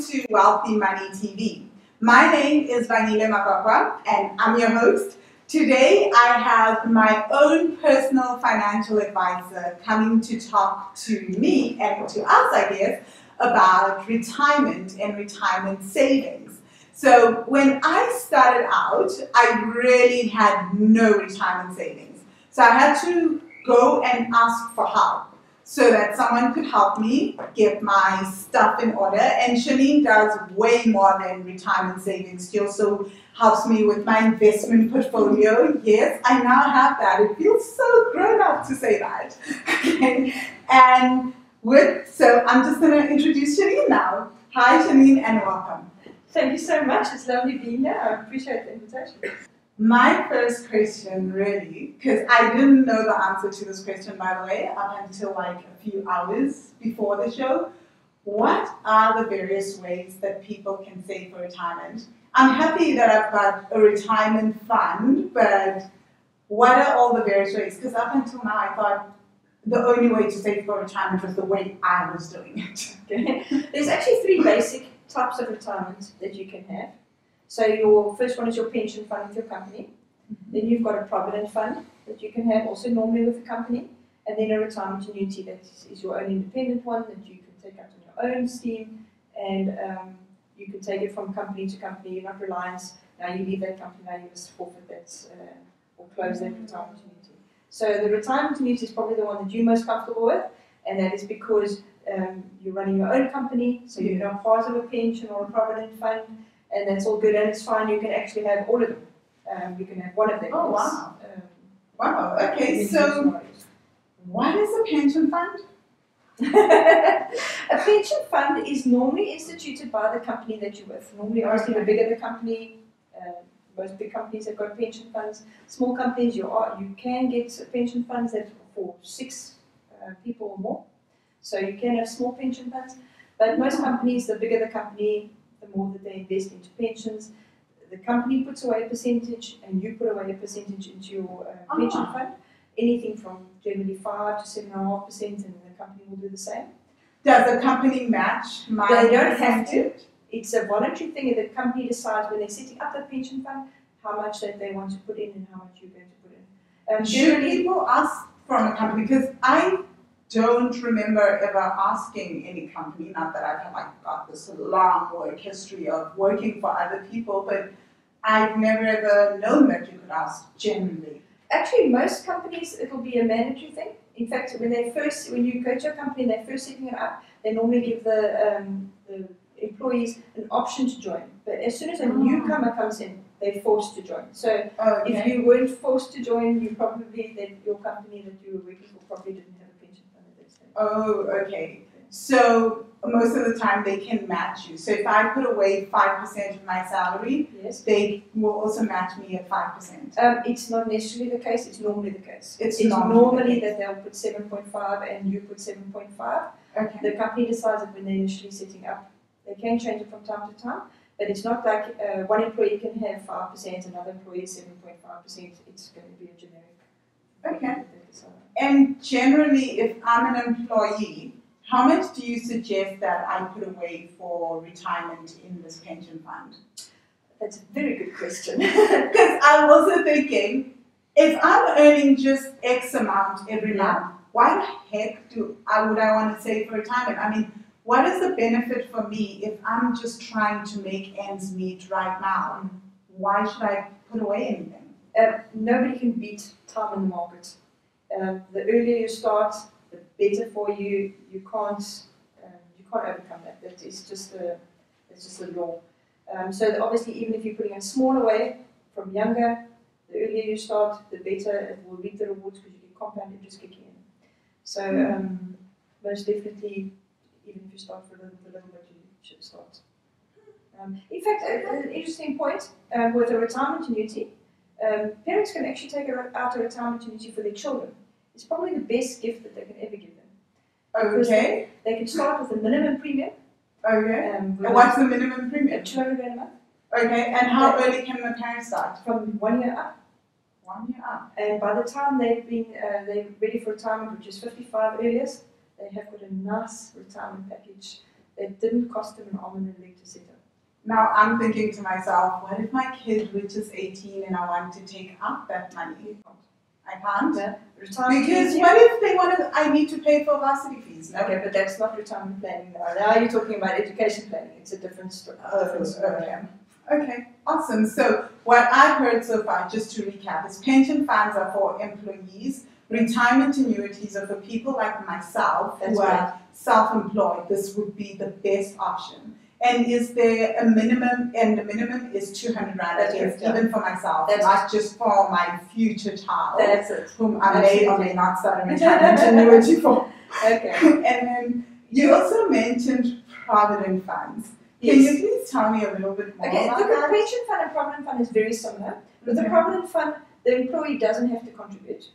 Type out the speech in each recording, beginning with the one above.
to Wealthy Money TV. My name is Vangile Makwakwa and I'm your host. Today I have my own personal financial advisor coming to talk to me and to us, I guess, about retirement and retirement savings. So when I started out, I really had no retirement savings. So I had to go and ask for help so that someone could help me get my stuff in order. And Shanine does way more than retirement savings. She also helps me with my investment portfolio. Yes, I now have that. It feels so grown up to say that. Okay. And so I'm just going to introduce Shanine now. Hi Shanine and welcome. Thank you so much. It's lovely being here. I appreciate the invitation. My first question, really, because I didn't know the answer to this question, by the way, up until like a few hours before the show. What are the various ways that people can save for retirement? I'm happy that I've got a retirement fund, but what are all the various ways? Because up until now, I thought the only way to save for retirement was the way I was doing it. Okay. There's actually three basic types of retirement that you can have. So your first one is your pension fund with your company. Then you've got a Provident fund that you can have also normally with the company. And then a retirement annuity that is your own independent one that you can take out on your own steam. And you can take it from company to company. You're not reliant. Now you leave that company, now you must forfeit that or close that retirement annuity. So the retirement annuity is probably the one that you're most comfortable with. And that is because you're running your own company. So you're not part of a pension or a Provident fund. And that's all good and it's fine. You can actually have all of them. You can have one of them. Oh, wow. Wow, okay. So, what is a pension fund? A pension fund is normally instituted by the company that you're with. Normally, obviously, the bigger the company, most big companies have got pension funds. Small companies, you can get pension funds that are for 6 people or more. So you can have small pension funds. But most companies, the bigger the company, the more that they invest into pensions. The company puts away a percentage and you put away a percentage into your pension fund. Anything from generally 5 to 7.5%, and the company will do the same. Does the company match my They don't have percentage? to. It's a voluntary thing that the company decides when they're setting up the pension fund how much that they want to put in and how much you're going to put in. Should people ask from a company? Because I don't remember ever asking any company, not that I've got this long work history of working for other people, but I've never ever known that you could ask generally. Actually, most companies, it will be a mandatory thing. In fact, when you go to a company and they're first setting it up, they normally give the employees an option to join. But as soon as a newcomer comes in, they're forced to join. So if you weren't forced to join, you probably, your company that you were working for probably didn't have a pension fund at that stage. Oh, okay. So most of the time they can match you. So if I put away 5% of my salary, yes, they will also match me at 5%. It's not necessarily the case. It's normally the case. It's normally that they'll put 7.5 and you put 7.5. Okay. The company decides it when they're initially setting up. They can change it from time to time, but it's not like one employee can have 5%, another employee 7.5%. It's going to be a generic. Okay. And generally, if I'm an employee, how much do you suggest that I put away for retirement in this pension fund? That's a very good question. Because I'm also thinking, if I'm earning just X amount every month, why the heck would I want to save for retirement? I mean, what is the benefit for me if I'm just trying to make ends meet right now? Why should I put away anything? Nobody can beat time in the market. The earlier you start, the better for you. You can't overcome that. That is just the law. So obviously, even if you're putting a smaller way from younger, the earlier you start, the better it will reap the rewards because you get compound interest kicking in. So most definitely, even if you start for a little bit, you should start. In fact, an interesting point with a retirement annuity, parents can actually take out a retirement annuity for their children. It's probably the best gift that they can ever give them. Okay. They can start with a minimum premium. Okay. And what's the minimum premium? 200 rand a month. Okay. And how early can the parents start? From 1 year up. 1 year up. And by the time they're ready for retirement, which is 55 earliest, they have got a nice retirement package It didn't cost them an arm and a leg to set up. Now I'm thinking to myself, what if my kid reaches 18 and I want to take out that money? I can't. Retirement Because what if they want to, I need to pay for varsity fees? No? Okay, but that's not retirement planning now. Now you're talking about education planning. It's a different story. Okay, awesome. So what I've heard so far, just to recap, is pension funds are for employees, retirement annuities are for people like myself who are self-employed. This would be the best option. And is there a minimum, and the minimum is 200 Rand, even for myself, not just for my future child, whom I may or may not start a retirement annuity for. Okay. And then you also mentioned Provident funds. Can you please tell me a little bit more about that? The pension fund and Provident fund is very similar. With the Provident fund, the employee doesn't have to contribute.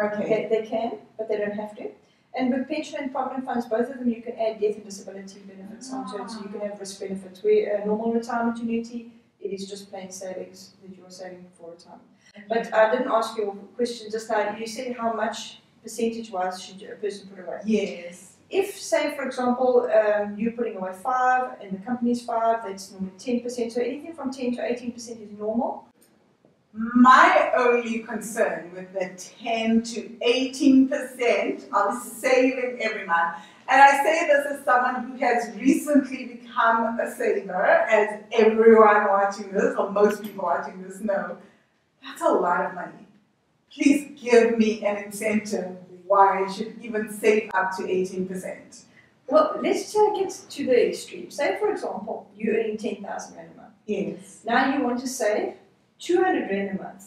Okay. They can, but they don't have to. And with pension and Provident funds, both of them you can add death and disability benefits onto it, so you can have risk benefits. Where a normal retirement annuity, it is just plain savings that you are saving for retirement. But I didn't ask your question just now. You said how much percentage-wise should a person put away? Yes. If, say, for example, you're putting away 5 and the company's 5, that's normally 10%. So anything from 10 to 18% is normal. My only concern with the 10 to 18% of saving every month, and I say this as someone who has recently become a saver, as everyone watching this, or most people watching this know, that's a lot of money. Please give me an incentive why I should even save up to 18%. Well, let's take it to the extreme. Say, for example, you're earning 10,000 Rand a month. Yes. Now you want to save 200 Rand a month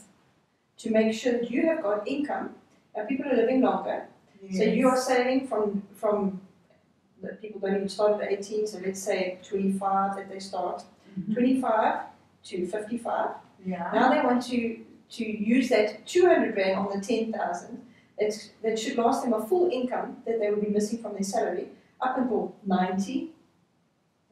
to make sure that you have got income. Now people are living longer, so you are saving from the people don't even start at 18, so let's say 25 that they start, 25 to 55. Yeah. Now they want to use that 200 Rand on the 10,000 that should last them a full income that they would be missing from their salary up until 90.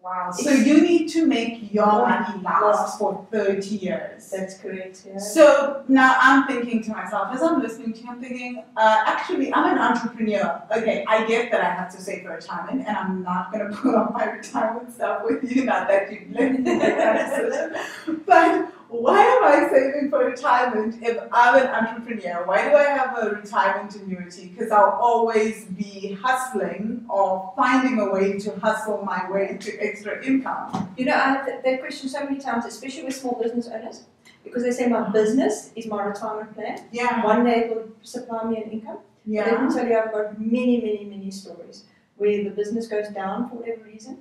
Wow. So you need to make your money last for 30 years. That's correct, yeah. So now I'm thinking to myself, as I'm listening to you, I'm thinking, actually, I'm an entrepreneur. Okay, I get that I have to save for retirement, and I'm not going to pull up my retirement stuff with you, not that you'd let me make that decision. But why am I saving for retirement if I'm an entrepreneur? Why do I have a retirement annuity? Because I'll always be hustling or finding a way to hustle my way to extra income. You know, I have that question so many times, especially with small business owners, because they say my business is my retirement plan. Yeah. One day it will supply me an income. Yeah. Let me tell you, I've got many stories where the business goes down for whatever reason.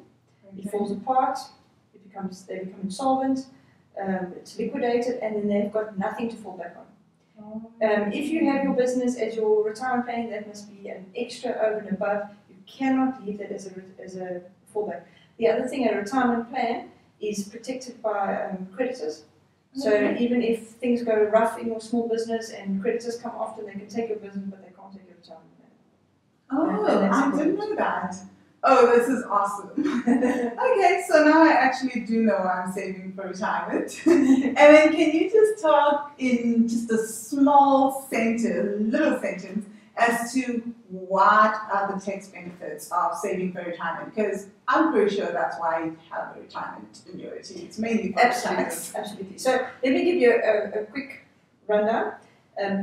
Okay. It falls apart. They become insolvent. It's liquidated, and then they've got nothing to fall back on. If you have your business as your retirement plan, that must be an extra over and above. You cannot leave that as a fallback. The other thing, a retirement plan is protected by creditors. So even if things go rough in your small business and creditors come after, they can take your business, but they can't take your retirement plan. I didn't know that. Oh, this is awesome. Okay, so now I actually do know I'm saving for retirement. And then can you just talk in just a small little sentence, as to what are the tax benefits of saving for retirement? Because I'm pretty sure that's why you have a retirement annuity. It's mainly for tax. Absolutely. So let me give you a quick rundown.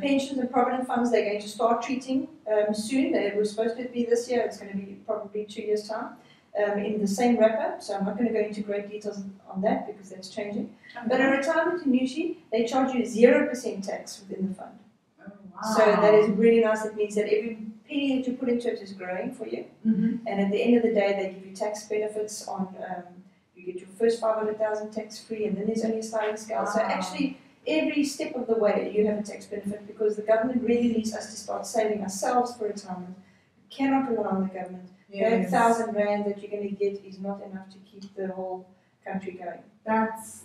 Pensions and provident funds, they're going to start treating soon. They were supposed to be this year. It's going to be probably 2 years' time in the same wrapper. So I'm not going to go into great details on that because that's changing. Okay. But a retirement annuity, they charge you 0% tax within the fund. Oh, wow. So that is really nice. It means that every penny that you put into it is growing for you. Mm-hmm. And at the end of the day, they give you tax benefits on, you get your first 500,000 tax-free, and then there's only a sliding scale. Wow. So actually, every step of the way you have a tax benefit because the government really needs us to start saving ourselves for retirement. We cannot rely on the government. Yes. That 1,000 Rand that you're going to get is not enough to keep the whole country going. That's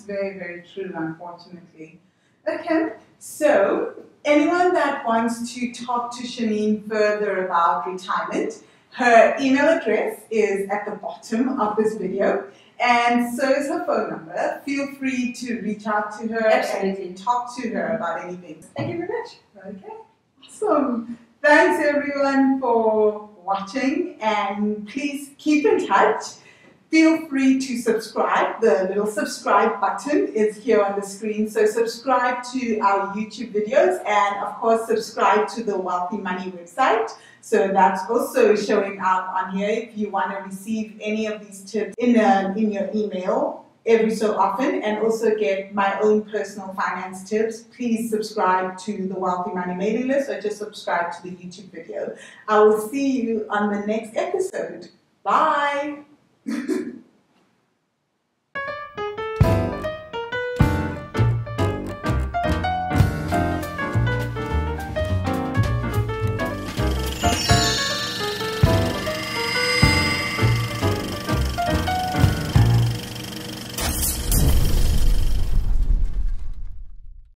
very, very true, unfortunately. Okay, so anyone that wants to talk to Shanine further about retirement, her email address is at the bottom of this video. And so is her phone number. Feel free to reach out to her and talk to her about anything. Thank you very much. Okay, awesome. Thanks everyone for watching. watching, and please keep in touch. Feel free to subscribe. The little subscribe button is here on the screen. So subscribe to our YouTube videos, and of course subscribe to the Wealthy Money website. So that's also showing up on here if you want to receive any of these tips in your email every so often, and also get my own personal finance tips. Please subscribe to the Wealthy Money mailing list, or just subscribe to the YouTube video. I will see you on the next episode. Bye.